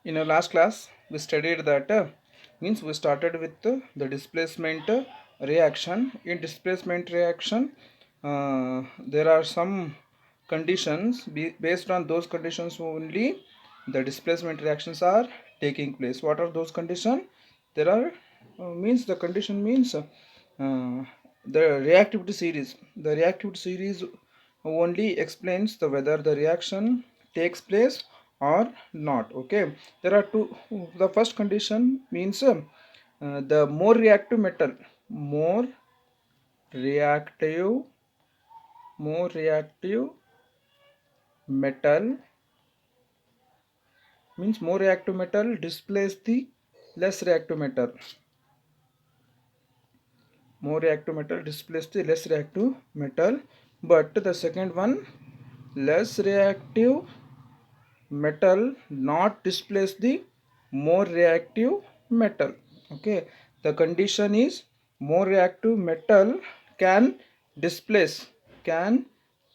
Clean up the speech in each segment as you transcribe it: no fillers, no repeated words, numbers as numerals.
In our last class, we studied that means we started with the displacement reaction. In displacement reaction, there are some conditions. Based on those conditions only, the displacement reactions are taking place. What are those conditions? There are means the condition means the reactivity series. The reactivity series only explains the whether the reaction takes place or not. Okay, there are two. The first condition means the more reactive more reactive metal means more reactive metal displace the less reactive metal. More reactive metal displace the less reactive metal. But the second one, less reactive metal not displace the more reactive metal. Okay, the condition is more reactive metal can displace can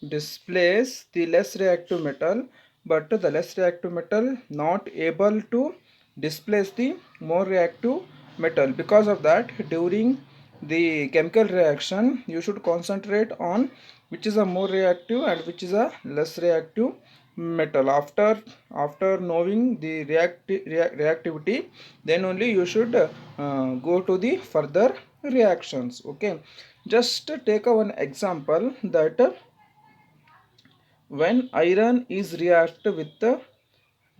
displace the less reactive metal, but the less reactive metal not able to displace the more reactive metal. Because of that, during the chemical reaction you should concentrate on which is a more reactive and which is a less reactive metal. After knowing the reactivity, then only you should go to the further reactions. Okay, just take one example that when iron is react with the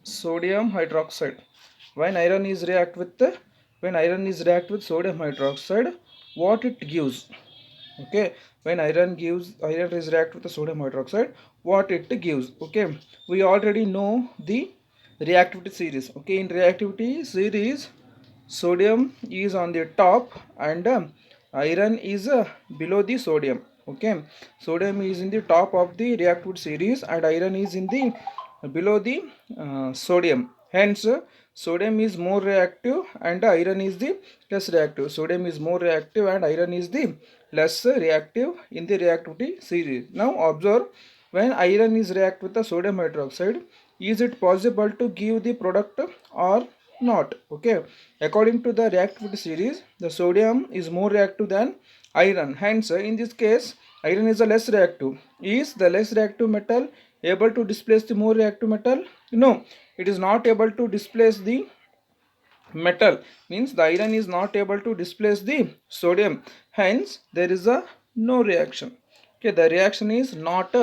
sodium hydroxide. When iron is react with sodium hydroxide, what it gives? Okay, when iron is react with the sodium hydroxide, what it gives? Okay, we already know the reactivity series. Okay, in reactivity series, sodium is on the top and iron is below the sodium. Okay, sodium is in the top of the reactivity series and iron is in the below the sodium. Hence sodium is more reactive and iron is the less reactive. Sodium is more reactive and iron is the less reactive in the reactivity series. Now observe, when iron is react with the sodium hydroxide, is it possible to give the product or not? Okay, according to the reactivity series, the sodium is more reactive than iron. Hence in this case, iron is the less reactive. Is the less reactive metal able to displace the more reactive metal? No, it is not able to displace the metal. Means the iron is not able to displace the sodium. Hence there is a no reaction. Okay, the reaction is not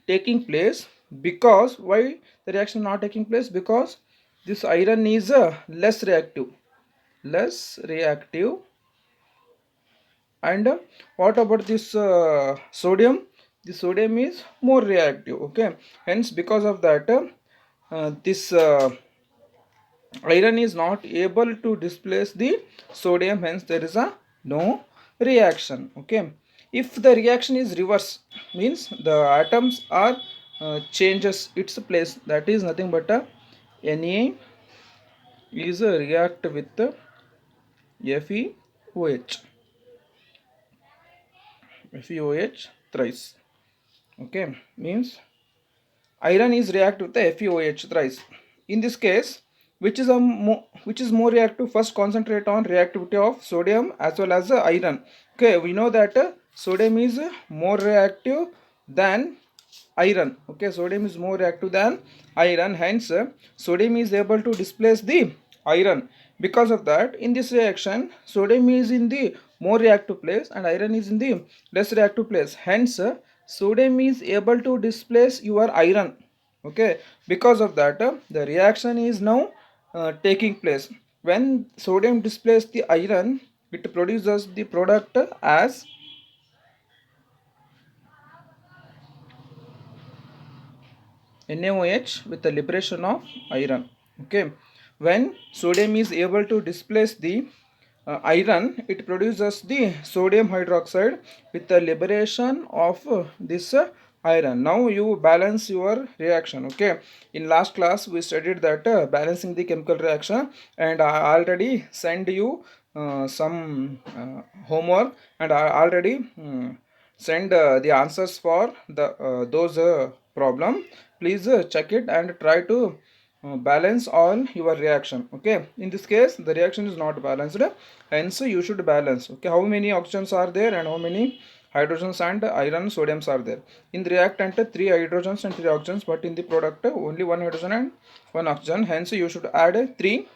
taking place. Because why the reaction not taking place? Because this iron is less reactive. And what about this sodium? The sodium is more reactive. Okay, hence because of that, this iron is not able to displace the sodium. Hence there is a no reaction. Okay, if the reaction is reverse, means the atoms are changes its place, that is nothing but a Na is a react with FeOH. FeOH thrice. Okay, means iron is react with the FeOH thrice. In this case, which is more reactive? First concentrate on reactivity of sodium as well as iron. Okay, we know that sodium is more reactive than iron. Okay, sodium is more reactive than iron. Hence sodium is able to displace the iron. Because of that, in this reaction, sodium is in the more reactive place and iron is in the less reactive place. Hence sodium is able to displace your iron. Okay, because of that, the reaction is now taking place. When sodium displaces the iron, it produces the product as NaOH with the liberation of iron. Okay, when sodium is able to displace the iron, it produces the sodium hydroxide with the liberation of this iron. Now you balance your reaction. Okay, in last class we studied that balancing the chemical reaction, and I already sent you some homework, and I already send the answers for the those problem. Please check it and try to balance all your reaction. Okay, in this case the reaction is not balanced, hence you should balance. Okay, how many oxygens are there and how many hydrogens and iron sodiums are there? In the reactant, 3 hydrogens and 3 oxygens, but in the product only 1 hydrogen and 1 oxygen, hence you should add 3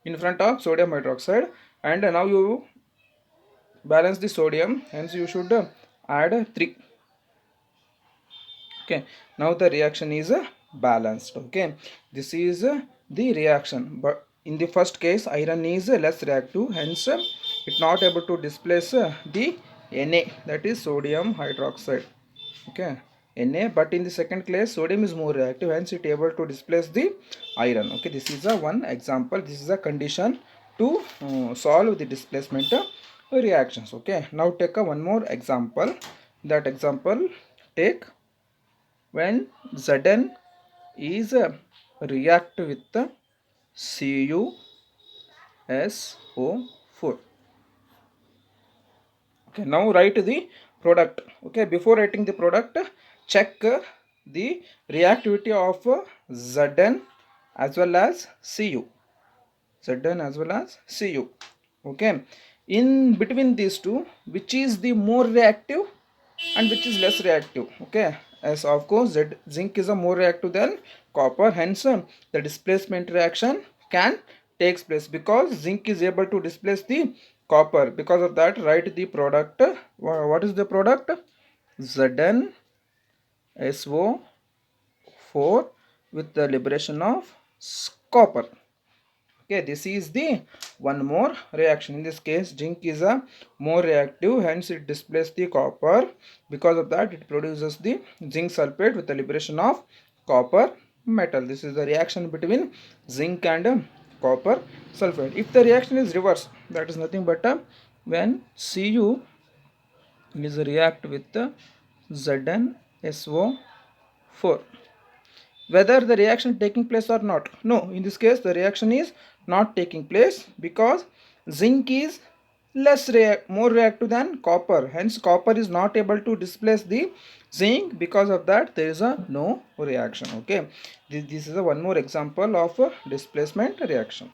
in front of sodium hydroxide. And now you balance the sodium, hence you should add 3. Okay, now the reaction is balanced. Okay, this is the reaction, but in the first case iron is less reactive, hence it not able to displace the Na, that is sodium hydroxide. Okay, Na, but in the second case sodium is more reactive, hence it able to displace the iron. Okay, this is a one example, this is a condition to solve the displacement reactions. Okay, now take a one more example. That example, take when Zn is react with the CuSO4. Okay, now write the product. Okay, before writing the product, check the reactivity of Zn as well as Cu. Zn as well as Cu. Okay, in between these two, which is the more reactive and which is less reactive? Okay, as of course zinc is a more reactive than copper, hence the displacement reaction can takes place because zinc is able to displace the copper. Because of that, write the product. What is the product? ZnSO4 with the liberation of copper. Okay, this is the one more reaction. In this case zinc is a more reactive, hence it displaces the copper. Because of that, it produces the zinc sulfate with the liberation of copper metal. This is the reaction between zinc and copper sulfate. If the reaction is reverse, that is nothing but when Cu is react with ZnSO4, whether the reaction taking place or not. No, in this case the reaction is not taking place because zinc is more reactive than copper, hence copper is not able to displace the zinc. Because of that, there is a no reaction. Okay, this is a one more example of a displacement reaction.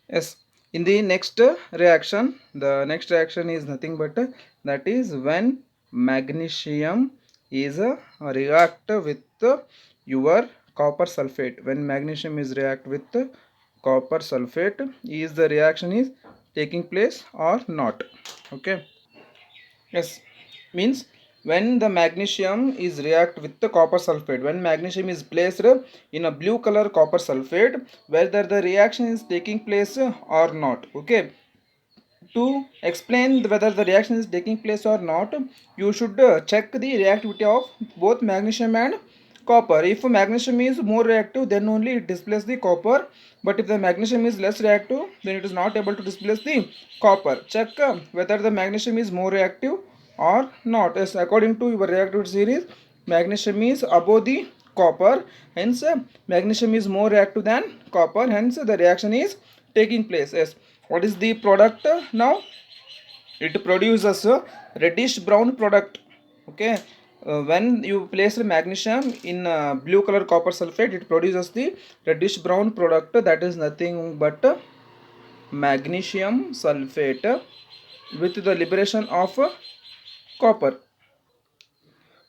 Yes, in the next reaction, the next reaction is nothing but that is when magnesium is react with your copper sulfate. When magnesium is react with copper sulfate, is the reaction is taking place or not? Okay. Yes, means when the magnesium is react with the copper sulfate, when magnesium is placed in a blue color copper sulfate, whether the reaction is taking place or not. Okay, to explain whether the reaction is taking place or not, you should check the reactivity of both magnesium and copper. If magnesium is more reactive, then only it displaces the copper, but if the magnesium is less reactive, then it is not able to displace the copper. Check whether the magnesium is more reactive or not. Yes, according to your reactivity series, magnesium is above the copper, hence magnesium is more reactive than copper, hence the reaction is taking place. Yes, what is the product now? It produces a reddish brown product. Okay, when you place magnesium in blue color copper sulfate, it produces the reddish brown product, that is nothing but magnesium sulfate with the liberation of copper.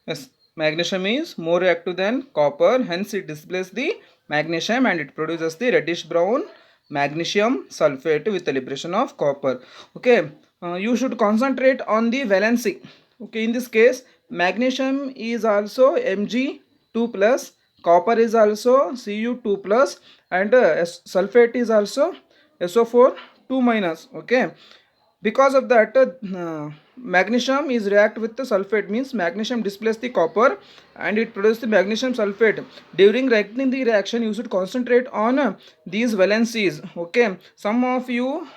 Yes, magnesium is more reactive than copper, hence it displaces the magnesium and it produces the reddish brown magnesium sulfate with the liberation of copper. Okay, you should concentrate on the valency. Okay, in this case magnesium is also Mg2 plus, copper is also Cu2 plus, and sulfate is also SO4 2 minus. Okay, because of that, magnesium is react with the sulfate, means magnesium displaces the copper and it produces the magnesium sulfate. During writing the reaction, you should concentrate on these valencies. Okay, some of you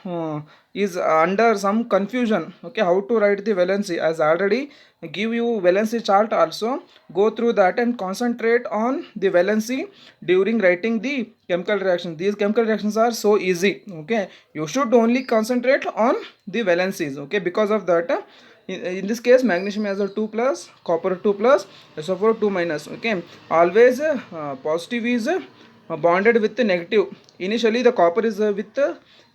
is under some confusion. Okay, how to write the valency? As already give you valency chart also, go through that and concentrate on the valency during writing the chemical reaction. These chemical reactions are so easy. Okay, you should only concentrate on the valencies. Okay, because of that, in this case magnesium has a 2 plus, copper 2 plus, SO4 2 minus. Okay, always positive is bonded with the negative. Initially the copper is with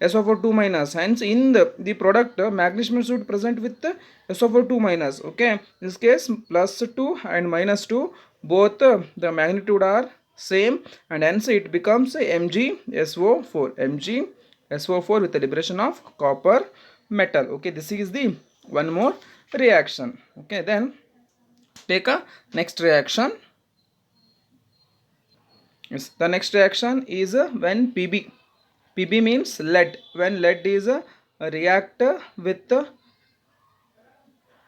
SO4 2 minus, hence in the product magnesium should present with SO4 2 minus. Okay, in this case plus 2 and minus 2 both the magnitude are same, and hence it becomes MgSO4, MgSO4 with the liberation of copper metal. Okay, this is the one more reaction. Okay, then take a next reaction. Yes, the next reaction is when Pb means lead. When lead is react with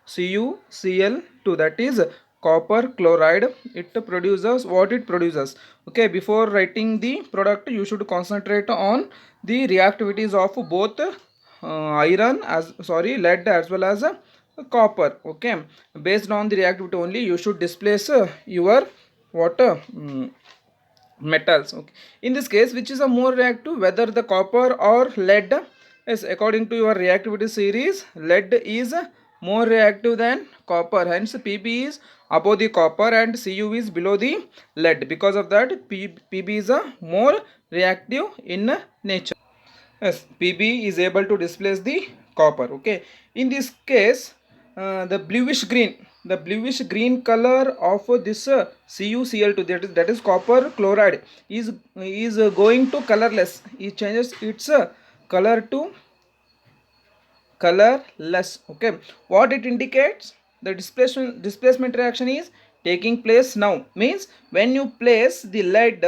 CuCl2, that is copper chloride, it produces what it produces. Okay, before writing the product you should concentrate on the reactivities of both lead as well as copper. Okay, based on the reactivity only you should displace your water metals. Okay, in this case which is a more reactive, whether the copper or lead? Yes, according to your reactivity series, lead is more reactive than copper, hence Pb is above the copper and Cu is below the lead. Because of that Pb is a more reactive in nature. Yes, Pb is able to displace the copper. Okay, in this case the bluish green color of this CuCl2, that is copper chloride, is going to colorless. It changes its color to colorless. Okay, what it indicates? The displacement reaction is taking place now, means when you place the lead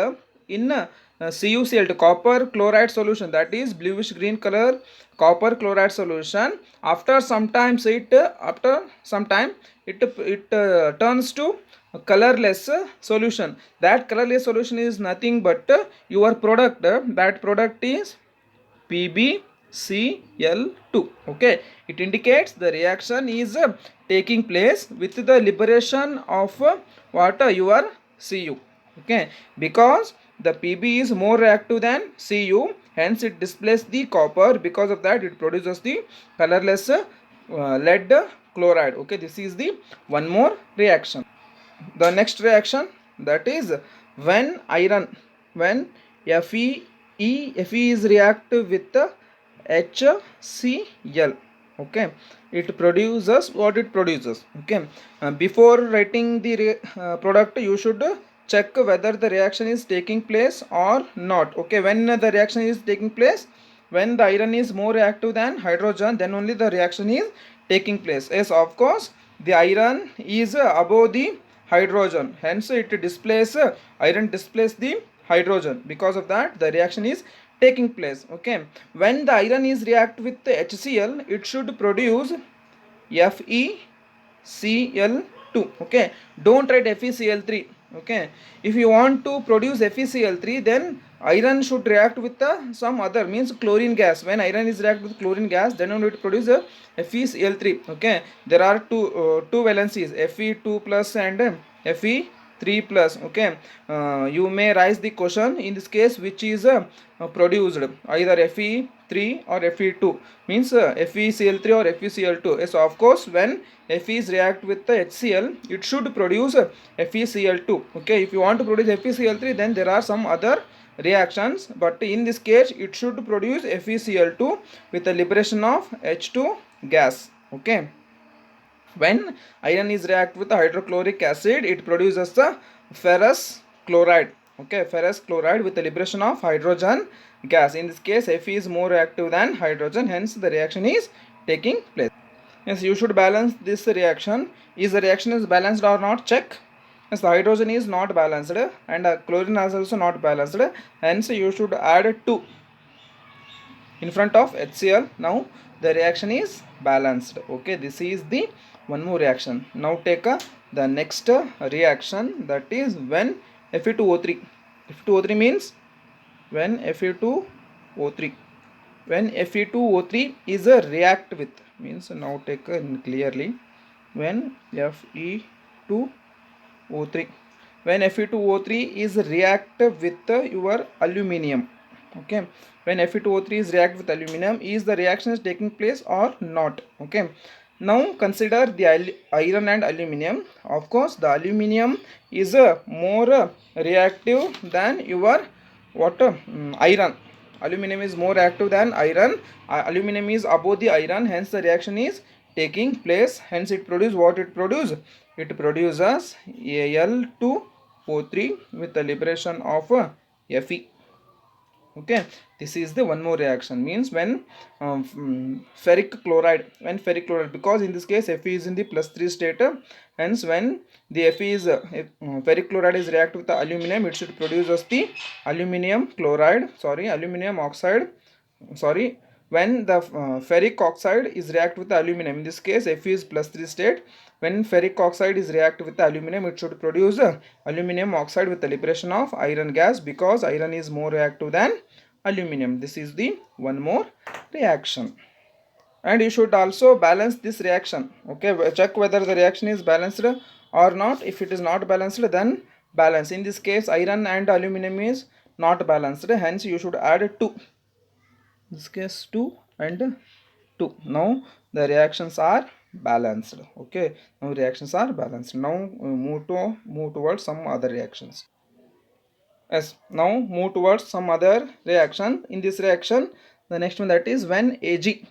in CuCl2 copper chloride solution, that is bluish green color copper chloride solution, after some time it turns to a colorless solution. That colorless solution is nothing but your product. That product is PbCl2. Okay, it indicates the reaction is taking place with the liberation of your Cu. Okay, because the Pb is more reactive than Cu, hence it displaces the copper. Because of that it produces the colorless lead chloride. Okay, this is the one more reaction. The next reaction, that is when Fe is reactive with the HCl. Okay, it produces what it produces. Okay, before writing the product you should check whether the reaction is taking place or not. Okay, when the reaction is taking place, when the iron is more reactive than hydrogen, then only the reaction is taking place. Yes, of course the iron is above the hydrogen, hence it displaces iron displaces the hydrogen. Because of that the reaction is taking place. Okay, when the iron is react with the HCl, it should produce FeCl2. Okay, don't write FeCl3. Okay, if you want to produce FeCl3, then iron should react with some other, means chlorine gas. When iron is react with chlorine gas, then only it produce FeCl3. Okay, there are two valencies, Fe2 plus and Fe3 plus. Okay, you may raise the question in this case which is produced, either Fe3 or Fe2, means FeCl3 or FeCl2. Yes, of course when Fe is react with the HCl, it should produce FeCl2. Okay, if you want to produce FeCl3, then there are some other reactions, but in this case it should produce FeCl2 with the liberation of H2 gas. Okay, when iron is react with the hydrochloric acid, it produces the ferrous chloride. Okay, ferrous chloride with the liberation of hydrogen gas. In this case Fe is more reactive than hydrogen, hence the reaction is taking place. Yes, you should balance this reaction. Is the reaction is balanced or not? Check. Yes, the hydrogen is not balanced and chlorine is also not balanced, hence you should add 2 in front of HCl. Now the reaction is balanced. Okay, this is the one more reaction. Now take the next reaction, that is when Fe2O3. Fe2O3 means when Fe2O3 is a react with, means now take clearly, when Fe2O3 is react with your aluminum. Okay, when Fe2O3 is react with aluminum, is the reaction is taking place or not? Okay, now consider the iron and aluminum. Of course the aluminum is more reactive than your what iron. Aluminum is more active than iron. Aluminum is above the iron, hence the reaction is taking place. Hence it produces what it produces. It produces Al2O3 with the liberation of Fe. Okay, this is the one more reaction, means when ferric chloride, because in this case Fe is in the +3 state, hence when the Fe is ferric chloride is react with the aluminum, it should produce us the aluminum oxide, when the ferric oxide is react with the aluminum, in this case Fe is +3 state, when ferric oxide is react with the aluminum, it should produce aluminum oxide with the liberation of iron gas, because iron is more reactive than aluminum. This is the one more reaction. And you should also balance this reaction. Okay, check whether the reaction is balanced or not. If it is not balanced, then balance. In this case iron and aluminum is not balanced, hence you should add 2. In this case 2 and 2. Now the reactions are balanced. Okay, now reactions are balanced. Now move towards some other reactions. Yes, now move towards some other reaction. In this reaction, the next one, that is when Ag.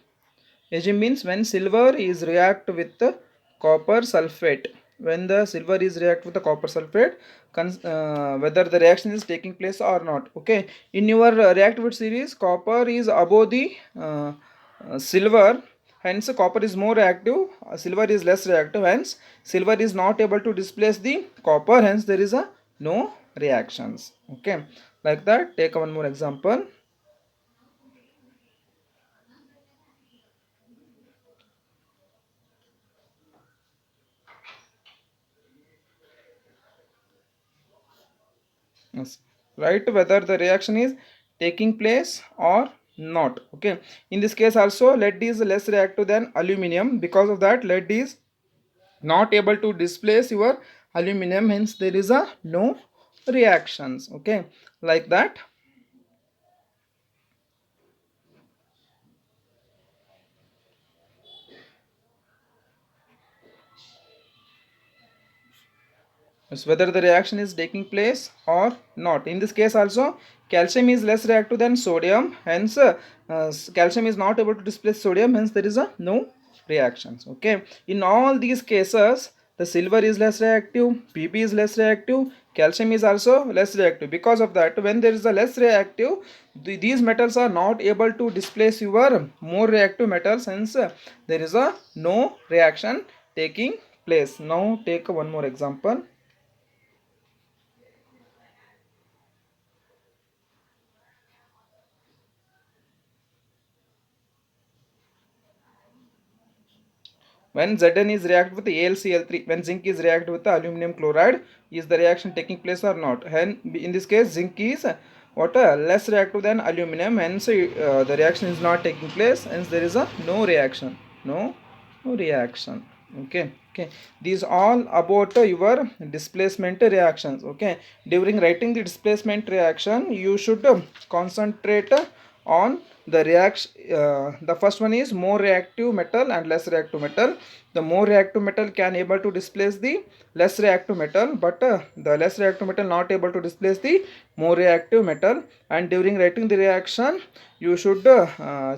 Ag means when silver is react with the copper sulfate. When the silver is react with the copper sulfate, whether the reaction is taking place or not. Okay, in your reactivity series, copper is above the silver, hence copper is more reactive, silver is less reactive, hence silver is not able to displace the copper, hence there is a no reactions. Okay, like that, take one more example. Yes, right, whether the reaction is taking place or not. Okay, in this case also lead is less reactive than aluminum, because of that lead is not able to displace your aluminum, hence there is a no reactions. Okay, like that. Yes, whether the reaction is taking place or not. In this case also calcium is less reactive than sodium, hence calcium is not able to displace sodium, hence there is a no reactions. Okay, in all these cases the silver is less reactive, Pb is less reactive, calcium is also less reactive. Because of that, when there is a less reactive, these metals are not able to displace your more reactive metals, hence there is a no reaction taking place. Now take one more example. When Zn is react with AlCl3, when zinc is react with the aluminum chloride, is the reaction taking place or not? Hence, in this case, zinc is what less reactive than aluminum, hence the reaction is not taking place, hence there is a no reaction. No reaction. Okay, these all about your displacement reactions. Okay, during writing the displacement reaction, you should concentrate on the reaction. The first one is more reactive metal and less reactive metal. The more reactive metal can able to displace the less reactive metal, but the less reactive metal not able to displace the more reactive metal. And during writing the reaction, you should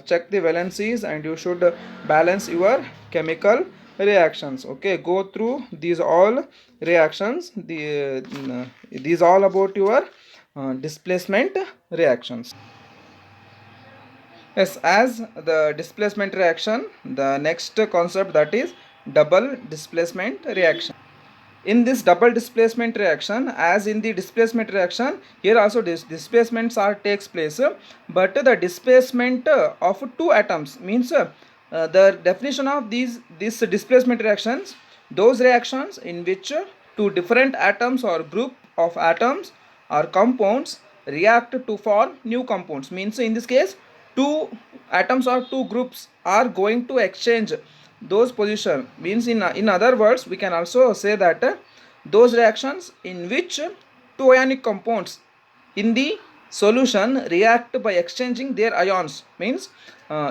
check the valencies, and you should balance your chemical reactions. Okay, go through these all reactions, these all about your displacement reactions. Yes, as the displacement reaction, the next concept, that is double displacement reaction. In this double displacement reaction, as in the displacement reaction, here also displacements are takes place, but the displacement of two atoms, means the definition of these displacement reactions, those reactions in which two different atoms or group of atoms or compounds react to form new compounds, means in this case two atoms or two groups are going to exchange those position, means in other words we can also say that those reactions in which two ionic compounds in the solution react by exchanging their ions, means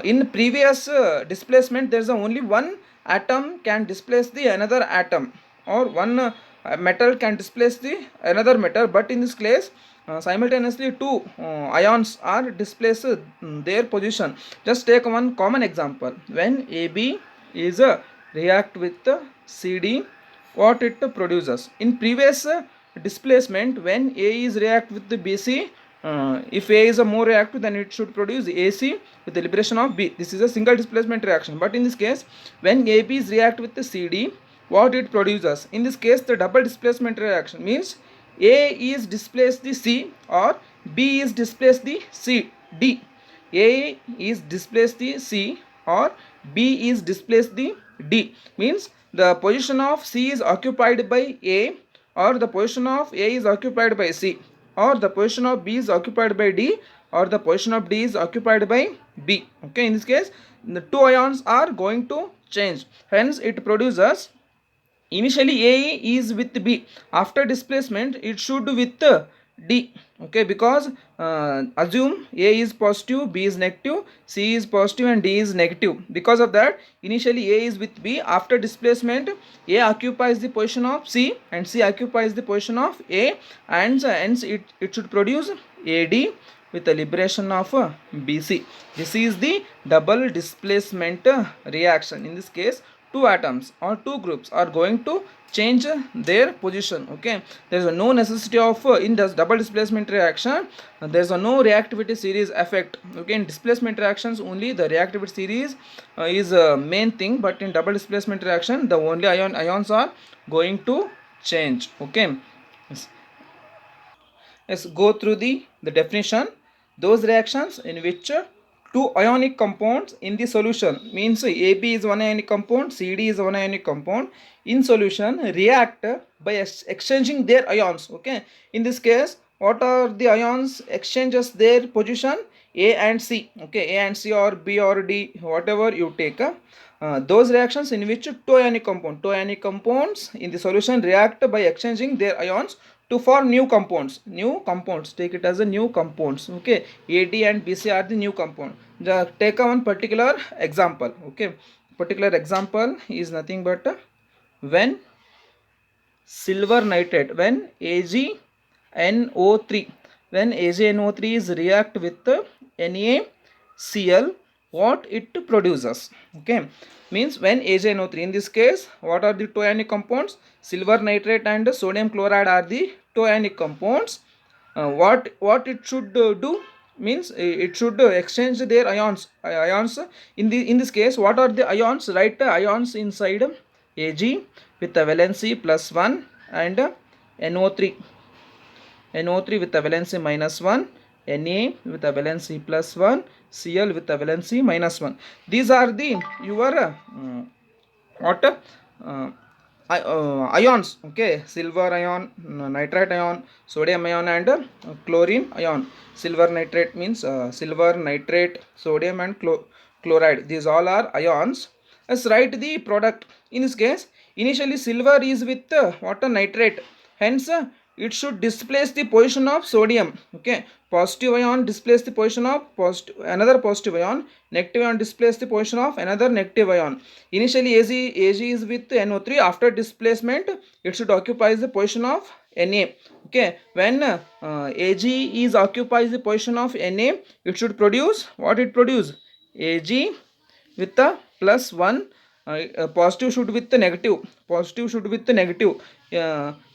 in previous displacement there is only one atom can displace the another atom, or one metal can displace the another metal, but in this case simultaneously two ions are displaced their position. Just take one common example. When AB is react with CD, what it produces? In previous displacement, when A is react with the BC, if A is a more reactive, then it should produce AC with the liberation of B. This is a single displacement reaction. But in this case, when AB is react with the CD, what it produces? In this case, the double displacement reaction means A is displaced the C or B is displaced the C D. A is displaced the C or B is displaced the D. Means the position of C is occupied by A, or the position of A is occupied by C, or the position of B is occupied by D, or the position of D is occupied by B. Okay, in this case the two ions are going to change, hence it produces. Initially A is with B, after displacement it should with D. Okay, because assume A is positive, B is negative, C is positive and D is negative. Because of that, initially A is with B, after displacement A occupies the position of C and C occupies the position of A, and hence it should produce AD with the liberation of BC. This is the double displacement reaction. In this case, two atoms or two groups are going to change their position. Okay, there is no necessity of in this double displacement reaction there is no reactivity series effect. Okay, in displacement reactions only the reactivity series is main thing, but in double displacement reaction the only ions are going to change. Okay, yes. Let's go through the definition. Those reactions in which two ionic compounds in the solution, means AB is one ionic compound, CD is one ionic compound, in solution react by exchanging their ions. Okay, in this case what are the ions exchanges their position? A and C. Okay, A and C or B or D, whatever you take. Those reactions in which two ionic compounds in the solution react by exchanging their ions to form new compounds. Take it as a new compounds. Okay, AD and BC are the new compound. Take one particular example. Okay, particular example is nothing but when silver nitrate, when AgNO3, when AgNO3 is react with NaCl, what it produces? Okay, means when AgNO3, in this case what are the two ionic compounds? Silver nitrate and sodium chloride are the two ionic compounds. What it should do? Means it should exchange their ions. In this case, what are the ions? Write ions inside Ag with a valency plus 1 and NO3 with a valency minus 1, Na with a valency plus 1, Cl with a valency minus 1. These are the your what ions. Okay, silver ion, nitrate ion, sodium ion and chlorine ion. Silver nitrate means silver, nitrate, sodium and chloride. These all are ions. Let's write the product. In this case, initially silver is with water nitrate, hence it should displace the position of sodium. Okay, positive ion displace the position of another positive ion, negative ion displace the position of another negative ion. Initially Ag is with NO3, after displacement it should occupy the position of Na. Okay, when Ag is occupies the position of Na, it should produce what it produce? Ag with a plus 1, positive should with the negative.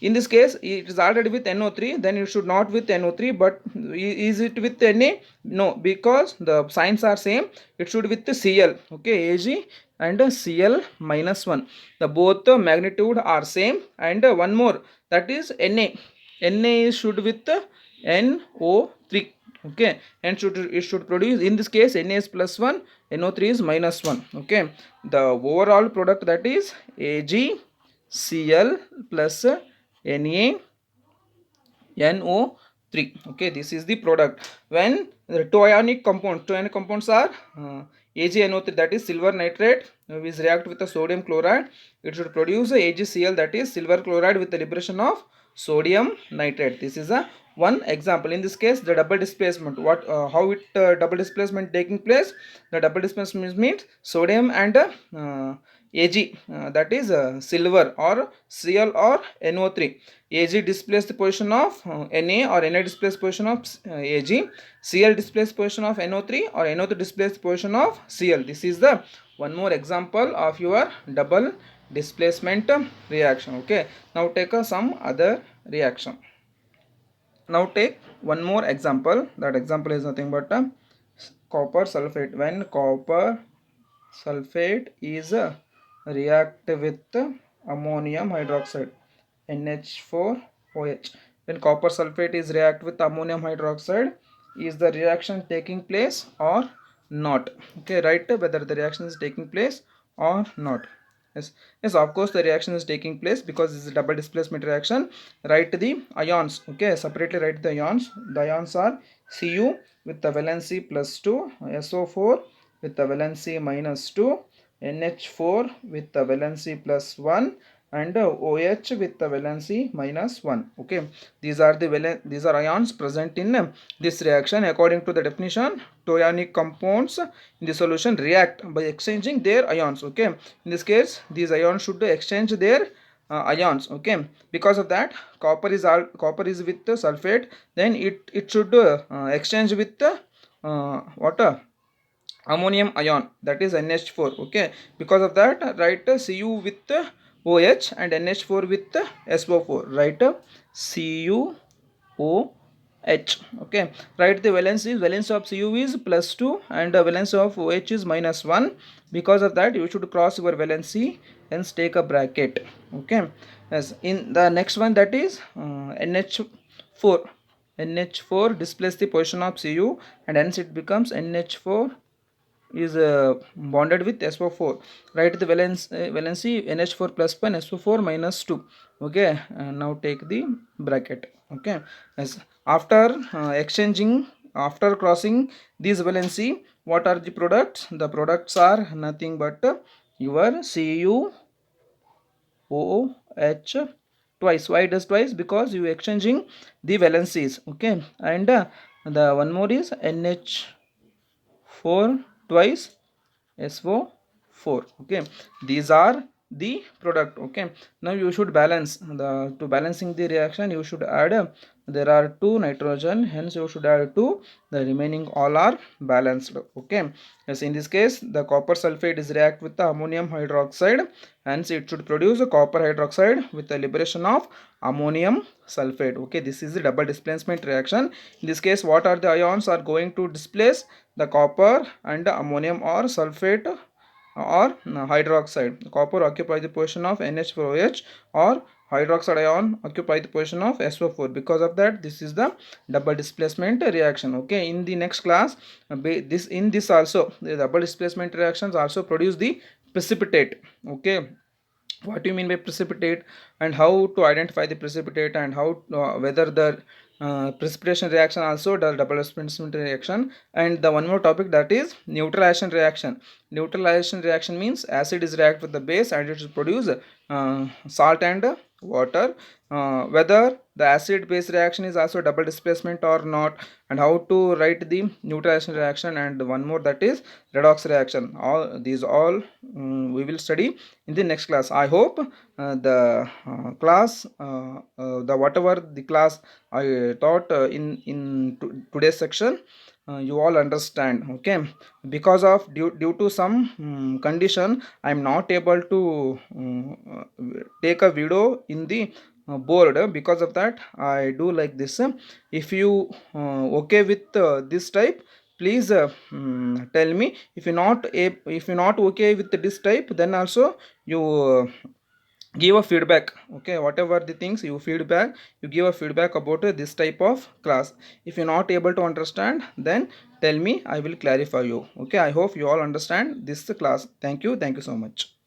In this case it is already with NO3, then it should not with NO3, but is it with Na? No, because the signs are same, it should with the Cl. Okay, Ag and Cl minus 1, the both magnitude are same, and one more, that is Na should with NO3. Okay, and it should produce, in this case Na is plus 1, NO3 is minus 1. Okay, the overall product, that is AgCl plus NaNO3. Okay, this is the product. When the two ionic compounds are AgNO3, that is silver nitrate, is react with the sodium chloride, it should produce AgCl, that is silver chloride with the liberation of sodium nitrate. This is a one example. In this case, the double displacement, how double displacement taking place? The double displacement means sodium and Ag, that is silver or Cl or NO3. Ag displays the position of Na, or Na displays position of Ag. Cl displays position of NO3, or NO3 displays position of Cl. This is the one more example of your double displacement reaction. Okay, now take some other reaction. Now take one more example. That example is nothing but copper sulfate. When copper sulfate is react with ammonium hydroxide, NH4OH. When copper sulfate is react with ammonium hydroxide, is the reaction taking place or not? Okay, right, whether the reaction is taking place or not. Yes, yes, of course the reaction is taking place, because this is a double displacement reaction. Write the ions. Okay, separately write the ions. The ions are Cu with the valency +2, SO4 with the valency -2, NH4 with the valency +1, and OH with the valency -1. Okay, these are these are ions present in this reaction. According to the definition, ionic compounds in the solution react by exchanging their ions. Okay, in this case these ions should exchange their ions. Okay, because of that, copper is with the sulfate, then it should exchange with the water ammonium ion, that is NH4. Okay, because of that, write Cu with OH and NH4 with SO4. Write CuOH. Okay, write the valence of Cu is +2 and valence of OH is -1. Because of that, you should cross your valency, hence take a bracket. Okay, as in the next one, that is NH4. NH4 displays the position of Cu, and hence it becomes NH4 is bonded with SO4. Write the valency NH4 +1, SO4 -2. Okay, now take the bracket. Okay, as after exchanging, after crossing these valency, what are the products? The products are nothing but your CuOH twice. Why it is twice? Because you exchanging the valencies. Okay, and the one more is NH4 twice SO4. Okay, these are the product. Okay, now you should balance the, to balancing the reaction you should add there are 2 nitrogen, hence you should add 2. The remaining all are balanced. Okay, yes, in this case the copper sulfate is react with the ammonium hydroxide, hence it should produce a copper hydroxide with the liberation of ammonium sulfate. Okay, this is the double displacement reaction. In this case, what are the ions are going to displace? The copper and ammonium or sulfate or hydroxide. Copper occupy the position of NH4OH, or hydroxide ion occupy the position of SO4. Because of that, this is the double displacement reaction. Okay, in the next class, this also the double displacement reactions also produce the precipitate. Okay, what do you mean by precipitate, and how to identify the precipitate, and how whether the precipitation reaction also the double displacement reaction. And the one more topic, that is neutralization reaction. Neutralization reaction means acid is react with the base and it will produce salt and water. Whether the acid base reaction is also double displacement or not, and how to write the neutralization reaction, and one more, that is redox reaction. All these all we will study in the next class. I hope the class the whatever the class I taught in today's section, you all understand. Okay, because of due to some condition, I am not able to take a video in the board. Because of that, I do like this. If you okay with this type, please tell me. If you not if you not okay with this type, then also you give a feedback. Okay, whatever the things you feedback, you give a feedback about this type of class. If you're not able to understand, then tell me, I will clarify you. Okay, I hope you all understand this class. Thank you so much.